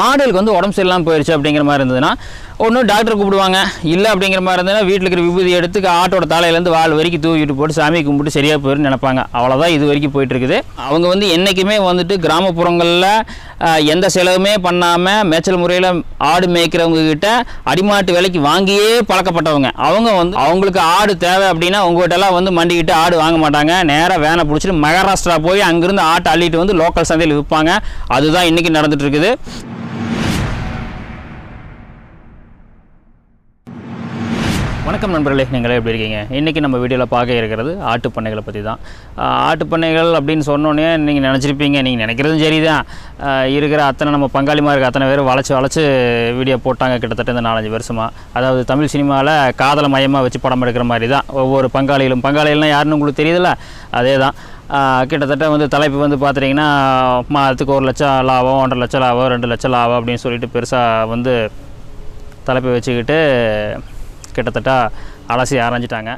ஆடுகளுக்கு வந்து உடம்பு சரியில்லாமல் போயிடுச்சு அப்படிங்கிற மாதிரி இருந்ததுன்னா ஒன்று டாக்டர் கூப்பிடுவாங்க. இல்லை அப்படிங்கிற மாதிரி இருந்ததுன்னா வீட்டில் இருக்கிற விபூதி எடுத்து ஆட்டோட தலையிலேருந்து வால் வரைக்கும் தூக்கிட்டு போட்டு சாமி கும்பிட்டு சரியாக போயிடுன்னு நினைப்பாங்க. அவ்வளோதான் இது வரைக்கும் போயிட்டுருக்குது. அவங்க வந்து என்றைக்குமே வந்துட்டு கிராமப்புறங்களில் எந்த செலவுமே பண்ணாமல் மேய்ச்சல் முறையில் ஆடு மேய்க்கிறவங்க கிட்ட அடிமாட்டு விலைக்கு வாங்கியே பழக்கப்பட்டவங்க. அவங்க வந்து அவங்களுக்கு ஆடு தேவை அப்படின்னா உங்கள்கிட்டலாம் வந்து மண்டிக்கிட்டு ஆடு வாங்க மாட்டாங்க. நேராக வேனை பிடிச்சிட்டு மகாராஷ்டிரா போய் அங்கேருந்து ஆட்டை அள்ளிட்டு வந்து லோக்கல் சந்தையில் விற்பாங்க. அதுதான் இன்றைக்கி நடந்துட்டு இருக்குது. வணக்கம் நண்பர்களே, நீங்களே எப்படி இருக்கீங்க? இன்றைக்கி நம்ம வீடியோவில் பார்க்க இருக்கிறது ஆட்டு பண்ணைகளை பற்றி தான். ஆட்டு பண்ணைகள் அப்படின்னு சொன்னோன்னே நீங்கள் நினச்சிருப்பீங்க, நீங்கள் நினைக்கிறதும் சரி தான், இருக்கிற அத்தனை நம்ம பங்காளிமாக இருக்க அத்தனை பேர் வளைச்சி வீடியோ போட்டாங்க கிட்டத்தட்ட இந்த 4-5 வருஷமாக. அதாவது தமிழ் சினிமாவில் காதலை மையமாக வச்சு படம் எடுக்கிற மாதிரி தான் ஒவ்வொரு பங்காளிகள்லாம் யாருன்னு உங்களுக்கு தெரியுதுல்ல, அதே தான். கிட்டத்தட்ட வந்து தலைப்பு வந்து பார்த்துட்டிங்கன்னா மாதத்துக்கு 1 லட்சம் லாபம், 1.5 லட்சம் லாபம், 2 லட்சம் லாபம் அப்படின்னு சொல்லிட்டு பெருசாக வந்து தலைப்பை வச்சுக்கிட்டு கிட்டத்தட்ட அலசி ஆரம்பிச்சிட்டாங்க.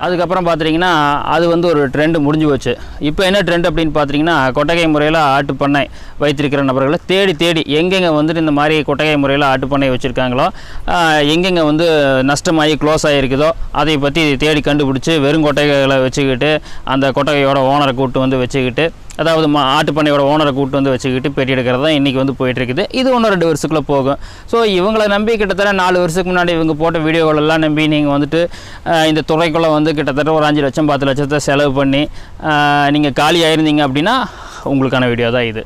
அதுக்கப்புறம் பார்த்துட்டிங்கன்னா அது வந்து ஒரு ட்ரெண்டு முடிஞ்சு போச்சு. இப்போ என்ன ட்ரெண்ட் அப்படின்னு பார்த்திங்கன்னா கொட்டகை முறையில் ஆட்டு பண்ணை வைத்திருக்கிற நபர்களை தேடி எங்கெங்கே வந்துட்டு இந்த மாதிரி கொட்டகை முறையில் ஆட்டு பண்ணை வச்சுருக்காங்களோ, எங்கெங்கே வந்து நஷ்டமாகி க்ளோஸ் ஆகிருக்குதோ அதை பற்றி தேடி கண்டுபிடிச்சி வெறும் கொட்டகைகளை வச்சுக்கிட்டு அந்த கொட்டகையோட ஓனரை கூப்பிட்டு வந்து வச்சுக்கிட்டு, அதாவது ஆட்டு பண்ணையோட ஓனரை கூப்பிட்டு வந்து வச்சுக்கிட்டு பேட்டி எடுக்கிறது தான் இன்றைக்கி வந்து போயிட்டுருக்குது. இது 1-2 வருஷத்துக்குள்ளே போகும். ஸோ இவங்களை நம்பி கிட்டத்தட்ட 4 வருஷத்துக்கு முன்னாடி இவங்க போட்ட வீடியோகளெல்லாம் நம்பி நீங்கள் வந்துட்டு இந்த துறைக்குள்ளே வந்து கிட்டத்தட்ட ஒரு 5 லட்சம் 10 லட்சத்தை செலவு பண்ணி நீங்கள் காலி ஆயிருந்தீங்க அப்படின்னா உங்களுக்கான வீடியோ தான் இது.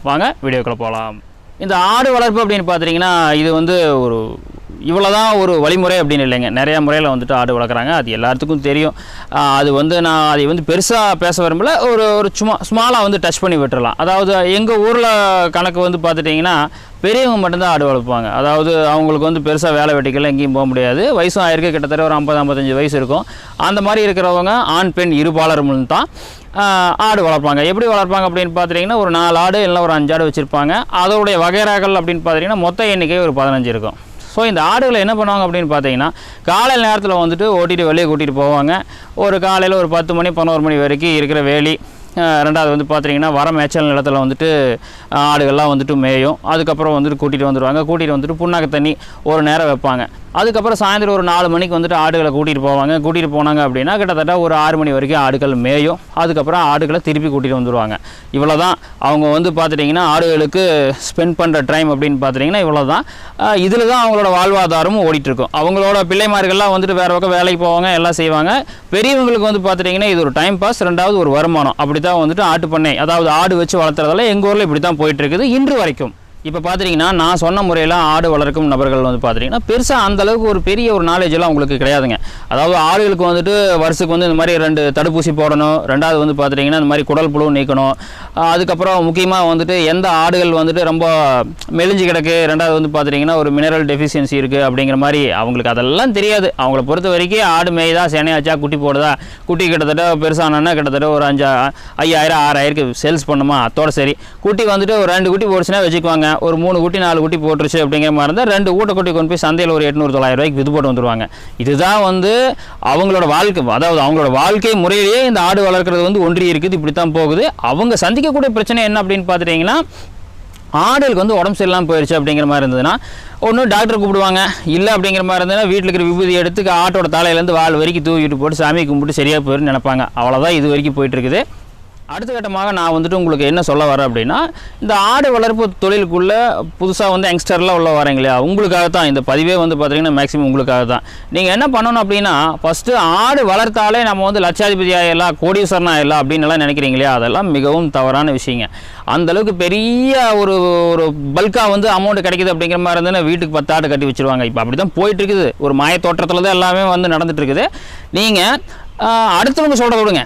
வாங்க வீடியோக்குள்ளே போகலாம். இந்த ஆடு வளர்ப்பு அப்படின்னு பார்த்துட்டிங்கன்னா இது வந்து ஒரு இவ்வளோதான் ஒரு வழிமுறை அப்படின்னு இல்லைங்க. நிறையா முறையில் வந்துட்டு ஆடு வளர்க்குறாங்க, அது எல்லாத்துக்கும் தெரியும். அது வந்து நான் அதை வந்து பெருசாக பேச விரும்பல, ஒரு ஸ்மாலாக வந்து டச் பண்ணி விட்டுறலாம். அதாவது எங்கள் ஊரில் கணக்கு வந்து பார்த்துட்டிங்கன்னா பெரியவங்க மட்டும்தான் ஆடு வளர்ப்பாங்க. அதாவது அவங்களுக்கு வந்து பெருசாக வேலை வெட்டிக்கெல்லாம் எங்கேயும் போக முடியாது. வயசும் ஆயிருக்கு, கிட்டத்தட்ட ஒரு 50-55 வயசு இருக்கும். அந்த மாதிரி இருக்கிறவங்க ஆண் பெண் இருபாலரும் தான் ஆடு வளர்ப்பாங்க. எப்படி வளர்ப்பாங்க அப்படின்னு பார்த்துட்டிங்கன்னா ஒரு 4 ஆடு இல்லை ஒரு 5 ஆடு வச்சுருப்பாங்க. அதோடைய வகைராக்கள் அப்படின்னு பார்த்திங்கன்னா மொத்த எண்ணிக்கை ஒரு 15 இருக்கும். ஸோ இந்த ஆடுகளை என்ன பண்ணுவாங்க அப்படின்னு பார்த்தீங்கன்னா காலையில் நேரத்தில் வந்துட்டு ஓட்டிகிட்டு வெளியே கூட்டிகிட்டு போவாங்க. ஒரு காலையில் ஒரு 10 மணி 11 மணி வரைக்கும் இருக்கிற வேலி. ரெண்டாவது வந்து பார்த்திங்கன்னா வர மேய்ச்சல் நிலத்தில் வந்துட்டு ஆடுகள்லாம் வந்துட்டு மேயும். அதுக்கப்புறம் வந்துட்டு கூட்டிகிட்டு வந்துட்டு புண்ணாக்கு தண்ணி ஒரு நேரம் வைப்பாங்க. அதுக்கப்புறம் சாயந்தரம் ஒரு 4 மணிக்கு வந்துட்டு ஆடுகளை கூட்டிகிட்டு போனாங்க அப்படின்னா கிட்டத்தட்ட ஒரு 6 மணி வரைக்கும் ஆடுகள் மேயும். அதுக்கப்புறம் ஆடுகளை திருப்பி கூட்டிகிட்டு வந்துடுவாங்க. இவ்வளோ தான் அவங்க வந்து பார்த்துட்டிங்கன்னா ஆடுகளுக்கு ஸ்பெண்ட் பண்ணுற டைம் அப்படின்னு பார்த்துட்டிங்கன்னா இவ்வளோ தான். இதில் தான் அவங்களோட வாழ்வாதாரமும் ஓடிட்டுருக்கும். அவங்களோட பிள்ளைமார்கள்லாம் வந்துட்டு வேறு பக்கம் வேலைக்கு போவாங்க, எல்லாம் செய்வாங்க. பெரியவங்களுக்கு வந்து பார்த்துட்டிங்கன்னா இது ஒரு டைம் பாஸ், ரெண்டாவது ஒரு வருமானம். அப்படி தான் வந்துட்டு ஆட்டு பண்ணை, அதாவது ஆடு வச்சு வளர்த்துறதால எங்கள் ஊரில் இப்படி தான் போயிட்டுருக்குது இன்று வரைக்கும். இப்போ பார்த்துட்டிங்கன்னா நான் சொன்ன முறையில் ஆடு வளர்க்கும் நபர்கள் வந்து பார்த்துட்டிங்கன்னா பெருசாக அந்தளவுக்கு ஒரு பெரிய ஒரு நாலேஜெல்லாம் அவங்களுக்கு கிடையாதுங்க. அதாவது ஆடுகளுக்கு வந்துட்டு வருஷத்துக்கு வந்து இந்த மாதிரி 2 தடுப்பூசி போடணும். ரெண்டாவது வந்து பார்த்துட்டிங்கன்னா இந்த மாதிரி குடல் புழு நீக்கணும். அதுக்கப்புறம் முக்கியமாக வந்துட்டு எந்த ஆடுகள் வந்துட்டு ரொம்ப மெலிஞ்சு கிடக்கு, ரெண்டாவது வந்து பார்த்துட்டிங்கன்னா ஒரு மினரல் டெஃபிஷியன்சி இருக்குது அப்படிங்கிற மாதிரி அவங்களுக்கு அதெல்லாம் தெரியாது. அவங்கள பொறுத்த வரைக்கும் ஆடு மேய்தா, சேனையாச்சா, குட்டி போடுதா, குட்டி கிட்டத்தட்ட பெருசானா கிட்டத்தட்ட ஒரு 5,000-6,000 சேல்ஸ் பண்ணுமா, அத்தோட சரி. குட்டி வந்துட்டு ஒரு 2 குட்டி போடுச்சுன்னா வச்சுக்குவாங்க. ஒரு 3 குட்டி 4 குட்டி போட்டுருச்சு அப்படிங்கிற மாதிரி இருந்தால் 2 ஊட்டக்குட்டி கொண்டு போய் சந்தையில் ஒரு 800-900 ரூபாய்க்கு விது போட்டு வந்துடுவாங்க. இதுதான் வந்து அவங்களோட வாழ்க்கை, அதாவது அவங்களோட வாழ்க்கை முறையிலேயே இந்த ஆடு வளர்க்குறது வந்து ஒன்றி இருக்குது. இப்படி தான் போகுது. அவங்க சந்திக்கக்கூடிய பிரச்சனை என்ன அப்படின்னு பார்த்துட்டிங்கன்னா ஆடுகளுக்கு வந்து உடம்பு சரியில்லாமல் போயிடுச்சு அப்படிங்கிற மாதிரி இருந்ததுன்னா ஒன்று டாக்டர் கூப்பிடுவாங்க. இல்லை அப்படிங்கிற மாதிரி இருந்ததுன்னா வீட்டில் இருக்கிற விபூதி எடுத்து ஆட்டோட தலையிலேருந்து வால் வரைக்கும் தூக்கிட்டு போட்டு சாமி கும்பிட்டு சரியாக போயிடுன்னு நினைப்பாங்க. அவ்வளோதான் இது வரைக்கும் போயிட்டுருக்குது. அடுத்த கட்டமாக நான் வந்துட்டு உங்களுக்கு என்ன சொல்ல வரேன் அப்படின்னா இந்த ஆடு வளர்ப்பு தொழிலுக்குள்ளே புதுசாக வந்து யங்ஸ்டர்லாம் உள்ள வரீங்க இல்லையா, உங்களுக்காக தான் இந்த பதிவே வந்து பார்த்திங்கன்னா மேக்ஸிமம் உங்களுக்காக தான். நீங்கள் என்ன பண்ணணும் அப்படின்னா ஃபஸ்ட்டு ஆடு வளர்த்தாலே நம்ம வந்து லட்சாதிபதி ஆகிடலாம், கோடீஸ்வரன் ஆகிடலாம் அப்படின்னு எல்லாம் நினைக்கிறீங்க இல்லையா, அதெல்லாம் மிகவும் தவறான விஷயங்க. அந்தளவுக்கு பெரிய ஒரு பல்காக வந்து அமௌண்ட் கிடைக்கிது அப்படிங்கிற மாதிரி இருந்ததுன்னா வீட்டுக்கு 10 ஆடு கட்டி வச்சுருவாங்க. இப்போ அப்படி தான் போயிட்டுருக்குது. ஒரு மாய தோற்றத்தில் தான் எல்லாமே வந்து நடந்துகிட்ருக்குது. நீங்கள் அடுத்தவங்க சொல்கிறத விடுங்க,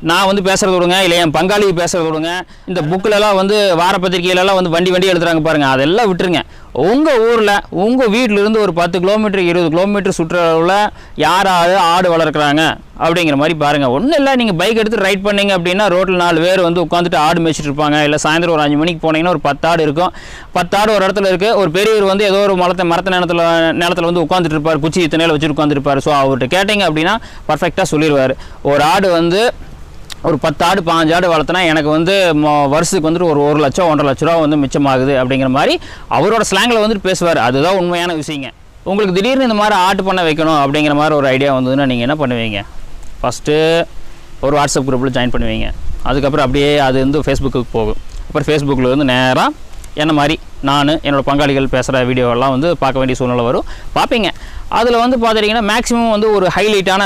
நான் வந்து பேசுகிறத விடுங்க, இல்லை என் பங்காளி பேசுகிறத விடுங்க. இந்த புக்கிலலாம் வந்து வார பத்திரிகையிலலாம் வந்து வண்டி எழுதுறாங்க பாருங்கள், அதெல்லாம் விட்டுருங்க. உங்கள் ஊரில் உங்கள் வீட்டிலேருந்து ஒரு 10 கிலோமீட்டர் 20 கிலோமீட்டர் சுற்றுலாவில் யாராவது ஆடு வளர்க்குறாங்க அப்படிங்கிற மாதிரி பாருங்கள். ஒன்றும் இல்லை, நீங்கள் பைக் எடுத்து ரைட் பண்ணிங்க அப்படின்னா ரோட்டில் 4 பேர் வந்து உட்காந்துட்டு ஆடு மேய்ச்சிட்டு இருப்பாங்க. இல்லை சாயந்தரம் ஒரு 5 மணிக்கு போனீங்கன்னா ஒரு 10 ஆடு இருக்கும். 10 ஆடு ஒரு இடத்துல இருக்குது. ஒரு பெரியவர் வந்து ஏதோ ஒரு மரத்த நிலத்தில் வந்து உட்காந்துட்டு இருப்பார், குச்சி இத்தனையில் வச்சுட்டு உட்காந்துருப்பார். ஸோ அவர்கிட்ட கேட்டிங்க அப்படின்னா பர்ஃபெக்டாக சொல்லிடுவார். ஒரு ஆடு வந்து ஒரு 10 ஆடு 15 ஆடு வளர்த்தனா எனக்கு வந்து வருஷத்துக்கு வந்துட்டு ஒரு 1 லட்சம் 1.5 லட்ச ரூபா வந்து மிச்சமாகுது அப்படிங்கிற மாதிரி அவரோட ஸ்லாங்கில் வந்துட்டு பேசுவார். அதுதான் உண்மையான விஷயங்க. உங்களுக்கு திடீர்னு இந்த மாதிரி ஆட்டு பண்ண வைக்கணும் அப்படிங்கிற மாதிரி ஒரு ஐடியா வந்ததுன்னா நீங்கள் என்ன பண்ணுவீங்க? ஃபஸ்ட்டு ஒரு வாட்ஸ்அப் குரூப்பில் ஜாயின் பண்ணுவீங்க. அதுக்கப்புறம் அப்படியே அது வந்து ஃபேஸ்புக்கு போகும். அப்புறம் ஃபேஸ்புக்கில் வந்து நேராக என்ன மாதிரி நான் என்னோடய பங்காளிகள் பேசுகிற வீடியோவெல்லாம் வந்து பார்க்க வேண்டிய சூழ்நிலை வரும். பார்ப்பீங்க. அதில் வந்து பார்த்துட்டிங்கன்னா மேக்ஸிமம் வந்து ஒரு ஹைலைட்டான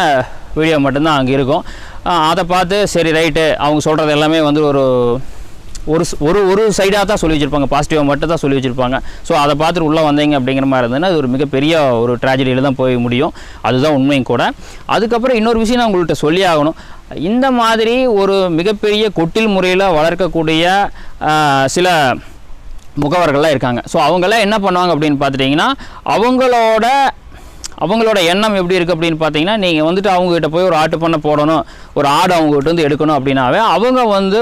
வீடியோ மட்டும்தான் அங்கே இருக்கும். அதை பார்த்து சரி ரைட்டு அவங்க சொல்கிறது எல்லாமே வந்து ஒரு ஒரு சைடாக தான் சொல்லி வச்சுருப்பாங்க, பாசிட்டிவாக மட்டும் தான் சொல்லி வச்சுருப்பாங்க. ஸோ அதை பார்த்துட்டு உள்ளே வந்தீங்க அப்படிங்கிற மாதிரி இருந்ததுன்னா அது ஒரு மிகப்பெரிய ஒரு ட்ராஜடியில் தான் போய் முடியும். அதுதான் உண்மையும் கூட. அதுக்கப்புறம் இன்னொரு விஷயம் நான் உங்கள்கிட்ட சொல்லி ஆகணும். இந்த மாதிரி ஒரு மிகப்பெரிய கொட்டில் முறையில் வளர்க்கக்கூடிய சில முகவர்கள்லாம் இருக்காங்க. ஸோ அவங்களாம் என்ன பண்ணுவாங்க அப்படின்னு பார்த்துட்டிங்கன்னா அவங்களோட எண்ணம் எப்படி இருக்குது அப்படின்னு பார்த்தீங்கன்னா, நீங்கள் வந்துட்டு அவங்ககிட்ட போய் ஒரு ஆட்டு பண்ணை போடணும், ஒரு ஆடு அவங்ககிட்ட வந்து எடுக்கணும் அப்படின்னாவே அவங்க வந்து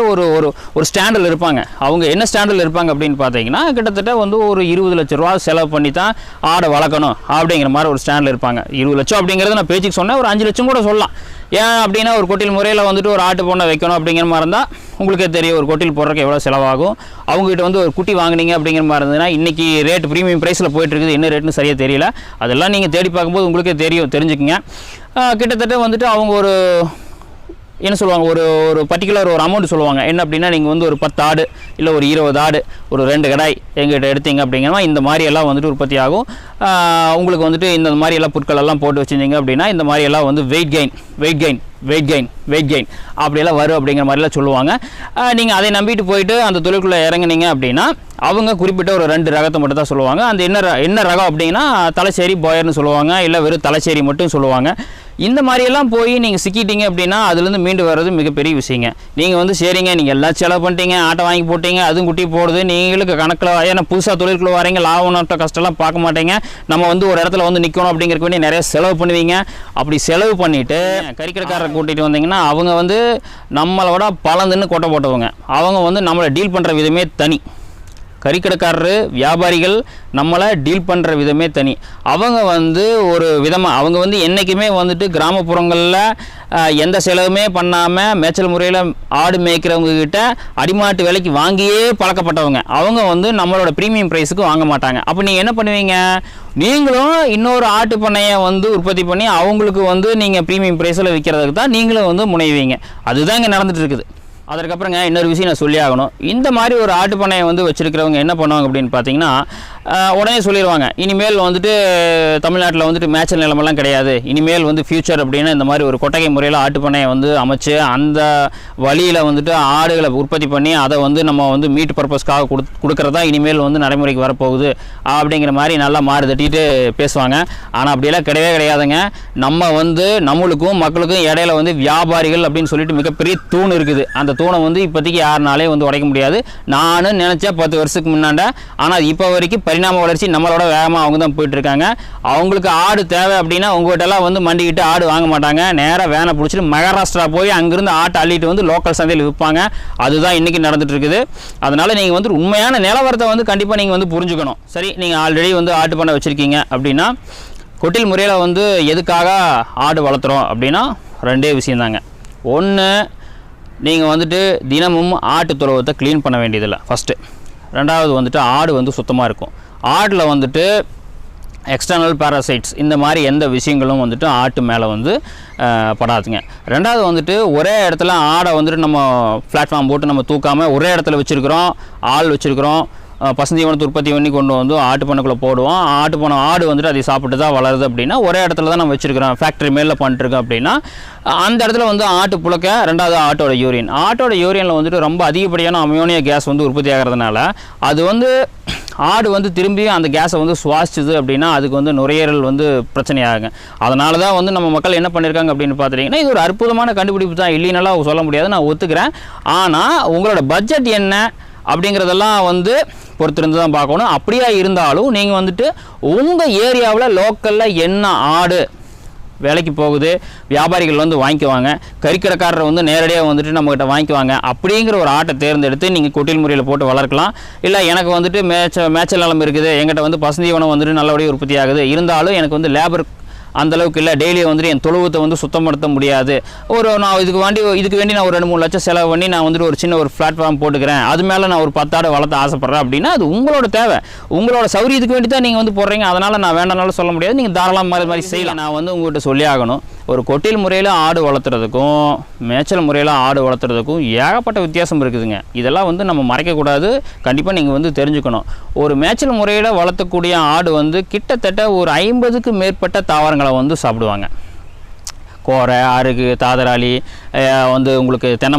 ஒரு ஸ்டாண்டில் இருப்பாங்க. அவங்க என்ன ஸ்டாண்டில் இருப்பாங்க அப்படின்னு பார்த்தீங்கன்னா, கிட்டத்தட்ட வந்து ஒரு 20 லட்ச ரூபா செலவு பண்ணி தான் ஆடை வளர்க்கணும் அப்படிங்கிற மாதிரி ஒரு ஸ்டாண்டில் இருப்பாங்க. 20 லட்சம் அப்படிங்கிறது நான் பேச்சுக்கு சொன்னேன், ஒரு 5 லட்சம் கூட சொல்லலாம். ஏன் அப்படின்னா ஒரு கொட்டில் முறையில் வந்துட்டு ஒரு ஆட்டு பண்ணை வைக்கணும் அப்படிங்கிற மாதிரி இருந்தால் உங்களுக்கே தெரியும் ஒரு கொட்டில் போடுறதுக்கு எவ்வளோ செலவாகும். அவங்ககிட்ட வந்து ஒரு குட்டி வாங்கினீங்க அப்படிங்கிற மாதிரி இருந்ததுன்னா இன்றைக்கி ரேட் ப்ரீமியம் ப்ரைஸில் போயிட்டுருக்குது, என்ன ரேட்னு சரியாக தெரியல. அதெல்லாம் நீங்கள் தேடி பார்க்கும்போது உங்களுக்கே தெரிஞ்சுக்குங்க. கிட்டத்தட்ட வந்துட்டு அவங்க ஒரு என்ன சொல்லுவாங்க, ஒரு பர்டிகுலர் ஒரு அமௌண்ட் சொல்லுவாங்க. என்ன அப்படின்னா நீங்கள் வந்து ஒரு 10 ஆடு இல்லை ஒரு 20 ஆடு ஒரு 2 கடாய் எங்கிட்ட எடுத்தீங்க அப்படிங்கன்னா இந்த மாதிரி எல்லாம் வந்துட்டு உற்பத்தி ஆகும். உங்களுக்கு வந்துட்டு இந்த மாதிரி எல்லாம் பொருட்கள் எல்லாம் போட்டு வச்சுருந்தீங்க அப்படின்னா இந்த மாதிரி எல்லாம் வந்து வெயிட் கெயின் அப்படியெல்லாம் வரும் அப்படிங்கிற மாதிரிலாம் சொல்லுவாங்க. நீங்கள் அதை நம்பிட்டு போயிட்டு அந்த தொழிலுக்குள்ளே இறங்குனீங்க அப்படின்னா அவங்க குறிப்பிட்ட ஒரு 2 ரகத்தை மட்டும் தான் சொல்லுவாங்க. அந்த என்ன ரகம் அப்படின்னா தலைச்சேரி பாயர்னு சொல்லுவாங்க, இல்லை வெறும் தலைச்சேரி மட்டும் சொல்லுவாங்க. இந்த மாதிரியெல்லாம் போய் நீங்கள் சிக்கிட்டீங்க அப்படின்னா அதுலேருந்து மீண்டு வர்றது மிகப்பெரிய விஷயங்க. நீங்கள் வந்து சரிங்க நீங்கள் எல்லாம் செலவு பண்ணிட்டீங்க, ஆட்டை வாங்கி போட்டீங்க, அதுவும் குட்டி போடுது, நீங்களுக்கு கணக்கில் ஏன்னா புதுசாக தொழிலுக்குள்ள வரீங்க, லாபம் நட்ட கஷ்டம்லாம் பார்க்க மாட்டீங்க, நம்ம வந்து ஒரு இடத்துல வந்து நிற்கணும் அப்படிங்கிறக்கு வேண்டிய நிறைய செலவு பண்ணுவீங்க. அப்படி செலவு பண்ணிவிட்டு கறிக்கடைக்காரரை கூட்டிகிட்டு வந்தீங்கன்னா அவங்க வந்து நம்மளோட பழந்துன்னு கொட்டை போட்டவங்க. அவங்க வந்து நம்மளை டீல் பண்ணுற விதமே தனி. கறிக்கடைக்காரரு வியாபாரிகள் நம்மளை டீல் பண்ணுற விதமே தனி. அவங்க வந்து ஒரு விதமாக அவங்க வந்து என்றைக்குமே வந்துட்டு கிராமப்புறங்களில் எந்த செலவுமே பண்ணாமல் மேய்ச்சல் முறையில் ஆடு மேய்க்கிறவங்கக்கிட்ட அடிமாட்டு விலைக்கு வாங்கியே பழக்கப்பட்டவங்க. அவங்க வந்து நம்மளோட ப்ரீமியம் ப்ரைஸுக்கு வாங்க மாட்டாங்க. அப்போ நீங்கள் என்ன பண்ணுவீங்க? நீங்களும் இன்னொரு ஆட்டு பண்ணையை வந்து உற்பத்தி பண்ணி அவங்களுக்கு வந்து நீங்கள் ப்ரீமியம் ப்ரைஸில் விற்கிறதுக்கு தான் நீங்களும் வந்து முனைவீங்க. அதுதான் இங்கே நடந்துகிட்டு இருக்குது. அதற்கப்புறங்க இன்னொரு விஷயம் நான் சொல்லி ஆகணும். இந்த மாதிரி ஒரு ஆட்டு பண்ணையை வந்து வச்சுருக்கிறவங்க என்ன பண்ணுவாங்க அப்படின்னு பார்த்தீங்கன்னா உடனே சொல்லிடுவாங்க, இனிமேல் வந்துட்டு தமிழ்நாட்டில் வந்துட்டு மேய்ச்சல் நிலமெல்லாம் கிடையாது, இனிமேல் வந்து ஃப்யூச்சர் அப்படின்னு இந்த மாதிரி ஒரு கொட்டகை முறையில் ஆட்டு பண்ணையை வந்து அமைச்சு அந்த வழியில் வந்துட்டு ஆடுகளை உற்பத்தி பண்ணி அதை வந்து நம்ம வந்து மீட் பர்பஸ்க்காக கொடுக்குறதா இனிமேல் வந்து நடைமுறைக்கு வரப்போகுது அப்படிங்கிற மாதிரி நல்லா மாறு தட்டிட்டு பேசுவாங்க. ஆனால் அப்படியெல்லாம் கிடையவே கிடையாதுங்க. நம்ம வந்து நம்மளுக்கும் மக்களுக்கும் இடையில வந்து வியாபாரிகள் அப்படின்னு சொல்லிட்டு மிகப்பெரிய தூண் இருக்குது. அந்த தூணை வந்து இப்போதைக்கு யாருனாலே வந்து உடைக்க முடியாது. நானும் நினச்சேன் 10 வருஷத்துக்கு முன்னாண்ட, ஆனால் இப்போ வரைக்கும் பரிணாம வளர்ச்சி நம்மளோட வேகமாக அவங்க தான் போயிட்டுருக்காங்க. அவங்களுக்கு ஆடு தேவை அப்படின்னா உங்கள்கிட்டலாம் வந்து மண்டிக்கிட்டு ஆடு வாங்க மாட்டாங்க. நேராக வேனை பிடிச்சிட்டு மகாராஷ்டிரா போய் அங்கேருந்து ஆட்டை அள்ளிட்டு வந்து லோக்கல் சந்தையில் விற்பாங்க. அதுதான் இன்றைக்கி நடந்துட்டு இருக்குது. அதனால் நீங்கள் வந்து உண்மையான நிலவரத்தை வந்து கண்டிப்பாக நீங்கள் வந்து புரிஞ்சுக்கணும். சரி, நீங்கள் ஆல்ரெடி வந்து ஆட்டு பண்ணை வச்சுருக்கீங்க அப்படின்னா கொட்டில் முறையில் வந்து எதுக்காக ஆடு வளர்த்துறோம் அப்படின்னா 2 விஷயந்தாங்க. ஒன்று, நீங்கள் வந்துட்டு தினமும் ஆட்டு துறவத்தை க்ளீன் பண்ண வேண்டியதில்லை ஃபஸ்ட்டு. 2வது வந்துட்டு ஆடு வந்து சுத்தமாக இருக்கும். ஆடில் வந்துட்டு எக்ஸ்டர்னல் பேராசைட்ஸ் இந்த மாதிரி எந்த விஷயங்களும் வந்துட்டு ஆட்டு மேலே வந்து படாதுங்க. 2வது வந்துட்டு ஒரே இடத்துல ஆடை வந்துட்டு நம்ம பிளாட்ஃபார்ம் போட்டு நம்ம தூக்காமல் ஒரே இடத்துல வச்சுருக்கிறோம், ஆள் வச்சுருக்கிறோம், பசுந்தீவனத்தை உற்பத்தி பண்ணி கொண்டு வந்து ஆட்டு பண்ணைக்குள்ளே போடுவோம். ஆடு வந்துட்டு அதை சாப்பிட்டு தான் வளருது அப்படின்னா ஒரே இடத்துல தான் நம்ம வச்சுருக்கிறோம், ஃபேக்ட்ரி மேலே பண்ணிட்டுருக்கோம் அப்படின்னா அந்த இடத்துல வந்து ஆட்டு புழக்க. 2வது ஆட்டோட யூரியனில் வந்துட்டு ரொம்ப அதிகப்படியான அமோனியா கேஸ் வந்து உற்பத்தி ஆகிறதுனால அது வந்து ஆடு வந்து திரும்பியும் அந்த கேஸை வந்து சுவாசிச்சுது அப்படின்னா அதுக்கு வந்து நுரையீரல் வந்து பிரச்சனையாகுங்க. அதனால தான் வந்து நம்ம மக்கள் என்ன பண்ணியிருக்காங்க அப்படின்னு பார்த்துட்டிங்கன்னா இது ஒரு அற்புதமான கண்டுபிடிப்பு தான், இல்லைனாலும் சொல்ல முடியாது, நான் ஒத்துக்கிறேன். ஆனால் உங்களோட பட்ஜெட் என்ன அப்படிங்கிறதெல்லாம் வந்து பொறுத்திருந்து தான் பார்க்கணும். அப்படியா இருந்தாலும் நீங்கள் வந்துட்டு உங்கள் ஏரியாவில் லோக்கலில் என்ன ஆடு விலைக்கு போகுது, வியாபாரிகள் வந்து வாங்கிக்குவாங்க, கறிக்கடைக்காரரை வந்து நேரடியாக வந்துட்டு நம்மகிட்ட வாங்கிக்குவாங்க. அப்படிங்கிற ஒரு ஆட்டை தேர்ந்தெடுத்து நீங்கள் கொட்டில் முறையில் போட்டு வளர்க்கலாம். இல்லை எனக்கு வந்துட்டு மேய்ச்சல் நிலம் இருக்குது, எங்கிட்ட வந்து பசுந்தீவனம் வந்துட்டு நல்லபடியாக உற்பத்தி ஆகுது, இருந்தாலும் எனக்கு வந்து லேபர் அந்தளவுக்கு இல்லை. டெய்லி வந்துட்டு என் தொழுவத்தை வந்து சுத்தப்படுத்த முடியாது, நான் இதுக்கு வேண்டி நான் ஒரு 2-3 லட்சம் செலவு பண்ணி நான் வந்துட்டு ஒரு சின்ன ஒரு பிளாட்ஃபார்ம் போட்டுக்கிறேன், அது மேலே நான் ஒரு 10 ஆடு வளர்த்த ஆசைப்பட்றேன் அப்படின்னா அது உங்களோட தேவை, உங்களோட சௌரியத்துக்கு வேண்டி தான் நீங்கள் வந்து போடுறீங்க. அதனால் நான் வேண்டாம்னாலும் சொல்ல முடியாது, நீங்கள் தாராளமாக மாதிரி செய்யலாம். நான் வந்து உங்கள்கிட்ட சொல்லி ஆகணும், ஒரு கொட்டில் முறையில் ஆடு வளர்த்துறதுக்கும் மேய்ச்சல் முறையில் ஆடு வளர்த்துறதுக்கும் ஏகப்பட்ட வித்தியாசம் இருக்குதுங்க. இதெல்லாம் வந்து நம்ம மறைக்கக்கூடாது, கண்டிப்பாக நீங்கள் வந்து தெரிஞ்சுக்கணும். ஒரு மேய்ச்சல் முறையில் வளர்த்தக்கூடிய ஆடு வந்து கிட்டத்தட்ட ஒரு 50க்கு மேற்பட்ட தாவரங்களை வந்து சாப்பிடுவாங்க. கோரை, அருகு, தாதராளி, வந்து உங்களுக்கு தென்னை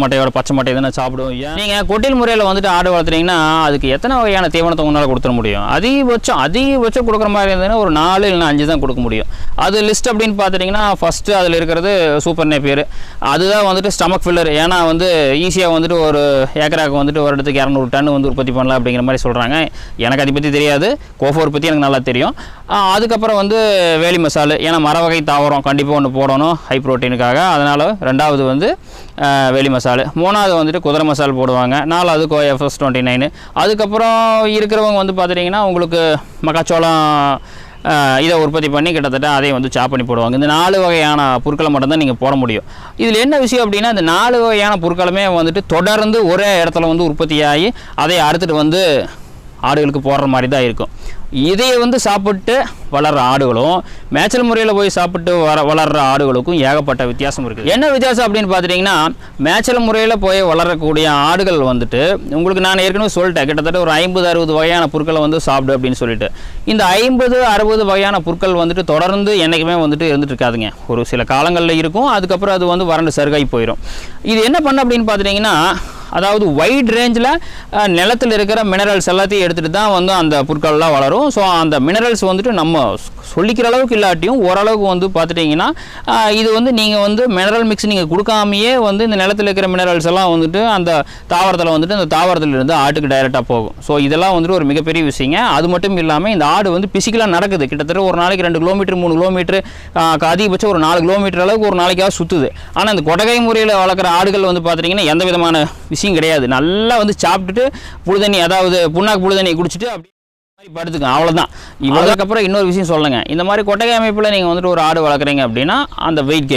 மட்டையோட பச்சை மட்டை எதுனா சாப்பிடுவோம். நீங்கள் கொட்டில் முறையில் வந்துட்டு ஆடு வளர்த்துறீங்கன்னா அதுக்கு எத்தனை வகையான தீவனத்தை உங்களால் கொடுத்துட முடியும்? அதிகபட்சம் கொடுக்குற மாதிரி இருந்ததுன்னா ஒரு 4 இல்லைனா 5 தான் கொடுக்க முடியும். அது லிஸ்ட் அப்படின்னு பார்த்துட்டிங்கன்னா ஃபஸ்ட்டு அதில் இருக்கிறது சூப்பர் நேப்பியர். அதுதான் வந்துட்டு ஸ்டமக் ஃபில்லர். ஏன்னா வந்து ஈஸியாக வந்துட்டு ஒரு ஏக்கராக்கு வந்துட்டு ஒரு இடத்துக்கு 200 டன் வந்து உற்பத்தி பண்ணலாம் அப்படிங்கிற மாதிரி சொல்கிறாங்க. எனக்கு அதை பற்றி தெரியாது, கோஃபோர் பற்றி எனக்கு நல்லா தெரியும். அதுக்கப்புறம் வந்து வேலி மசாலு, ஏன்னா மர வகை தாவரம் கண்டிப்பாக ஒன்று போடணும் ஹை ப்ரோட்டீனுக்காக, அதனால் 2வது வந்து வேலி மசாலு, 3வது வந்துட்டு குதிரை மசால் போடுவாங்க, 4வது FS29. அதுக்கப்புறம் இருக்கிறவங்க வந்து பார்த்துட்டிங்கன்னா உங்களுக்கு மக்காச்சோளம் இதை உற்பத்தி பண்ணி கிட்டத்தட்ட அதை வந்து சாப் பண்ணி போடுவாங்க. இந்த 4 வகையான பொருட்களை மட்டும்தான் நீங்கள் போட முடியும். இதில் என்ன விஷயம் அப்படின்னா இந்த 4 வகையான பொருட்களுமே வந்துட்டு தொடர்ந்து ஒரே இடத்துல வந்து உற்பத்தியாகி அதை அறுத்துட்டு வந்து ஆடுகளுக்கு போடுற மாதிரி தான் இருக்கும். இதையை வந்து சாப்பிட்டு வளர்கிற ஆடுகளும் மேய்ச்சல் முறையில் போய் சாப்பிட்டு வளர்கிற ஆடுகளுக்கும் ஏகப்பட்ட வித்தியாசம் இருக்குது. என்ன வித்தியாசம் அப்படின்னு பார்த்துட்டிங்கன்னா மேய்ச்சல் முறையில் போய் வளரக்கூடிய ஆடுகள் வந்துட்டு உங்களுக்கு நான் ஏற்கனவே சொல்லிட்டேன், கிட்டத்தட்ட ஒரு 50-60 வகையான பொருட்களை வந்து சாப்பிடு அப்படின்னு சொல்லிட்டு. இந்த 50-60 வகையான பொருட்கள் வந்துட்டு தொடர்ந்து என்றைக்குமே வந்துட்டு இருந்துட்டு இருக்காதுங்க. ஒரு சில காலங்களில் இருக்கும், அதுக்கப்புறம் அது வந்து வறண்டு சருகாய் போயிடும். இது என்ன பண்ண அப்படின்னு பார்த்துட்டிங்கன்னா அதாவது வைட் ரேஞ்சில் நிலத்தில் இருக்கிற மினரல்ஸ் எல்லாத்தையும் எடுத்துகிட்டு தான் வந்து அந்த பொருட்கள்லாம் வளரும். ஸோ அந்த மினரல்ஸ் வந்துட்டு நம்ம சொல்லிக்கிற அளவுக்கு இல்லாட்டியும் ஓரளவுக்கு வந்து பார்த்துட்டிங்கன்னா இது வந்து நீங்கள் வந்து மினரல் மிக்ஸ் நீங்கள் கொடுக்காமையே வந்து இந்த நிலத்தில் இருக்கிற மினரல்ஸ் எல்லாம் வந்துட்டு அந்த தாவரத்தில் வந்துட்டு அந்த தாவரத்திலிருந்து ஆட்டுக்கு டைரெக்டாக போகும். ஸோ இதெல்லாம் வந்துட்டு ஒரு மிகப்பெரிய விஷயங்க. அது மட்டும் இல்லாமல் இந்த ஆடு வந்து பிசிக்கலாக நடக்குது, கிட்டத்தட்ட ஒரு நாளைக்கு 2 கிலோமீட்டர் 3 கிலோமீட்டர், அதிகபட்சம் ஒரு 4 கிலோமீட்டர் அளவுக்கு ஒரு நாளைக்காக சுற்றுது. ஆனால் இந்த கொட்டகை முறையில் வளர்க்குற ஆடுகள் வந்து பார்த்துட்டிங்கன்னா எந்த விதமான விஷயம் கிடையாது, நல்லா வந்து சாப்பிட்டுட்டு புழுதண்ணி, அதாவது புண்ணாக்கு புழுதண்ணி குடிச்சிட்டு அப்படி படுத்துங்க, அவ்வளோதான். இவ்வளோக்கப்புறம் இன்னொரு விஷயம் சொல்லுங்க, இந்த மாதிரி கொட்டகை அமைப்பில் நீங்கள் வந்துட்டு ஒரு ஆடு வளர்க்குறீங்க அப்படின்னா அந்த வெயிட்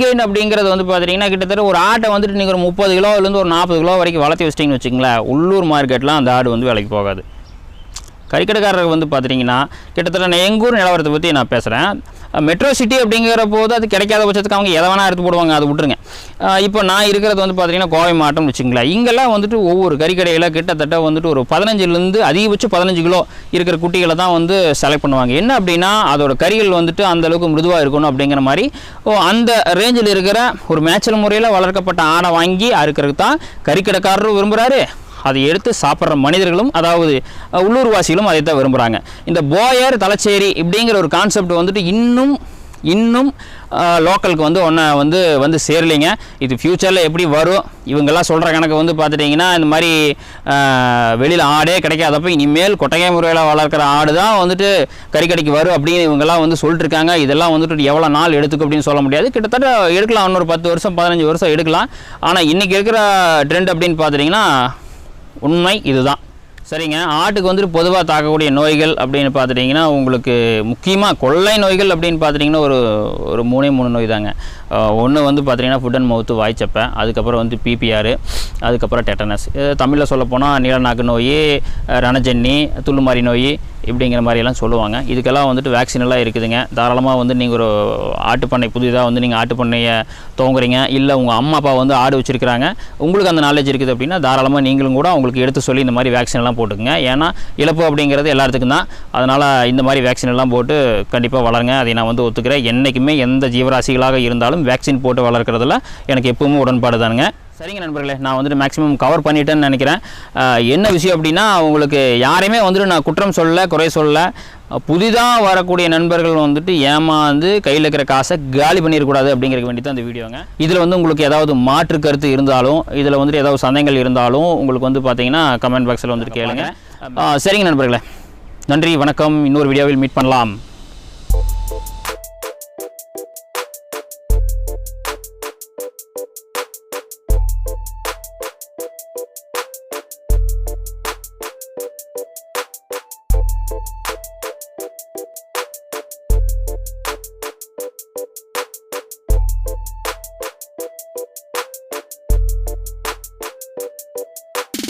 கெயின் அப்படிங்கிறது வந்து பார்த்தீங்கன்னா கிட்டத்தட்ட ஒரு ஆட்டை வந்துட்டு நீங்கள் ஒரு 30 கிலோவிலேருந்து ஒரு 40 கிலோ வரைக்கும் வளர்த்தி வச்சிட்டிங்கன்னு வச்சுங்களேன், உள்ளூர் மார்க்கெட்லாம் அந்த ஆடு வந்து விலைக்கு போகாது. கறிக்கடைக்காரர்கள் வந்து பார்த்துட்டிங்கன்னா கிட்டத்தட்ட நான் எங்கூர் நிலவரத்தை பற்றி நான் பேசுகிறேன். மெட்ரோ சிட்டி அப்படிங்கிற போது அது கிடைக்காத பட்சத்துக்கு அவங்க எதை வேணால் எடுத்து போடுவாங்க, அது விட்டுருங்க. இப்போ நான் இருக்கிறது வந்து பார்த்திங்கன்னா கோவை மாவட்டம்னு வச்சுங்களேன். இங்கெல்லாம் வந்துட்டு ஒவ்வொரு கறிக்கடையில் கிட்டத்தட்ட வந்துட்டு ஒரு 15லேருந்து அதிகபட்சம் 15 கிலோ இருக்கிற குட்டிகளை தான் வந்து செலக்ட் பண்ணுவாங்க. என்ன அப்படின்னா அதோட கறிகள் வந்துட்டு அந்தளவுக்கு மிருதுவாக இருக்கணும் அப்படிங்கிற மாதிரி அந்த ரேஞ்சில் இருக்கிற ஒரு மேய்ச்சல் முறையில் வளர்க்கப்பட்ட ஆடை வாங்கி அறுக்கிறதுக்கு தான் கறிக்கடைக்காரரும் விரும்புகிறாரு, அதை எடுத்து சாப்பிட்ற மனிதர்களும் அதாவது உள்ளூர்வாசிகளும் அதை தான் விரும்புகிறாங்க. இந்த போயர் தலைச்சேரி இப்படிங்கிற ஒரு கான்செப்ட் வந்துட்டு இன்னும் லோக்கலுக்கு வந்து வந்து சேரலைங்க. இது ஃப்யூச்சரில் எப்படி வரும், இவங்கெல்லாம் சொல்கிற கணக்கு வந்து பார்த்துட்டிங்கன்னா இந்த மாதிரி வெளியில் ஆடே கிடைக்காதப்போ இனிமேல் கொட்டகை முறையில் வளர்க்குற ஆடு தான் வந்துட்டு கறிக்கடைக்கு வரும் அப்படின்னு இவங்கெல்லாம் வந்து சொல்லிட்டுருக்காங்க. இதெல்லாம் வந்துட்டு எவ்வளோ நாள் எடுத்துக்கும் அப்படின்னு சொல்ல முடியாது, கிட்டத்தட்ட எடுக்கலாம், இன்னொரு 10 வருஷம் 15 வருஷம் எடுக்கலாம். ஆனால் இன்றைக்கி இருக்கிற ட்ரெண்ட் அப்படின்னு பார்த்துட்டிங்கன்னா உண்மை இதுதான். சரிங்க, ஆட்டுக்கு வந்துட்டு பொதுவாக தாக்கக்கூடிய நோய்கள் அப்படின்னு பார்த்துட்டிங்கன்னா உங்களுக்கு முக்கியமாக கொள்ளை நோய்கள் அப்படின்னு பார்த்துட்டிங்கன்னா ஒரு 3 நோய் தாங்க. ஒன்று வந்து பார்த்திங்கன்னா ஃபுட் அண்ட் மவுத்து வாய்ச்சப்பை, அதுக்கப்புறம் வந்து பிபிஆர், அதுக்கப்புறம் டெட்டனஸ். தமிழில் சொல்லப்போனால் நீலநாக்கு நோய், ரணஜன்னி, துள்ளுமாரி நோய் இப்படிங்கிற மாதிரியெல்லாம் சொல்லுவாங்க. இதுக்கெல்லாம் வந்துட்டு வேக்சின் எல்லாம் இருக்குதுங்க. தாராளமாக வந்து நீங்கள் ஒரு ஆட்டுப்பண்ணை புதிதாக வந்து நீங்கள் ஆட்டுப்பண்ணையை துவங்குறீங்க, இல்லை உங்கள் அம்மா அப்பா வந்து ஆடு வச்சுருக்கிறாங்க, உங்களுக்கு அந்த நாலேஜ் இருக்குது அப்படின்னா தாராளமாக நீங்களும் கூட அவங்களுக்கு எடுத்து சொல்லி இந்த மாதிரி வேக்சின் எல்லாம் போட்டுக்குங்க. ஏன்னா இழப்பு அப்படிங்கிறது எல்லாத்துக்கும் தான், அதனால் இந்த மாதிரி வேக்சின் எல்லாம் போட்டு கண்டிப்பாக வளருங்க. அதை நான் வந்து ஒத்துக்கிறேன். என்றைக்குமே எந்த ஜீவராசிகளாக இருந்தாலும் வேக்சின் போட்டு வளர்க்குறதுல எனக்கு எப்பவுமே உடன்பாடு தானுங்க. சரிங்க நண்பர்களே, நான் வந்துட்டு மேக்ஸிமம் கவர் பண்ணிட்டேன்னு நினைக்கிறேன். என்ன விஷயம் அப்படின்னா உங்களுக்கு யாரையுமே வந்துட்டு நான் குற்றம் சொல்ல குறை சொல்ல, புதிதாக வரக்கூடிய நண்பர்கள் வந்துட்டு ஏமாந்து கையில் இருக்கிற காசை காலி பண்ணிடக்கூடாது அப்படிங்கிறதுக்கு வேண்டி தான் இந்த வீடியோங்க. இதில் வந்து உங்களுக்கு ஏதாவது மாற்று கருத்து இருந்தாலும், இதில் வந்துட்டு ஏதாவது சந்தேகங்கள் இருந்தாலும் உங்களுக்கு வந்து பார்த்தீங்கன்னா கமெண்ட் பாக்ஸில் வந்துட்டு கேளுங்க. சரிங்க நண்பர்களே, நன்றி, வணக்கம். இன்னொரு வீடியோவில் மீட் பண்ணலாம்.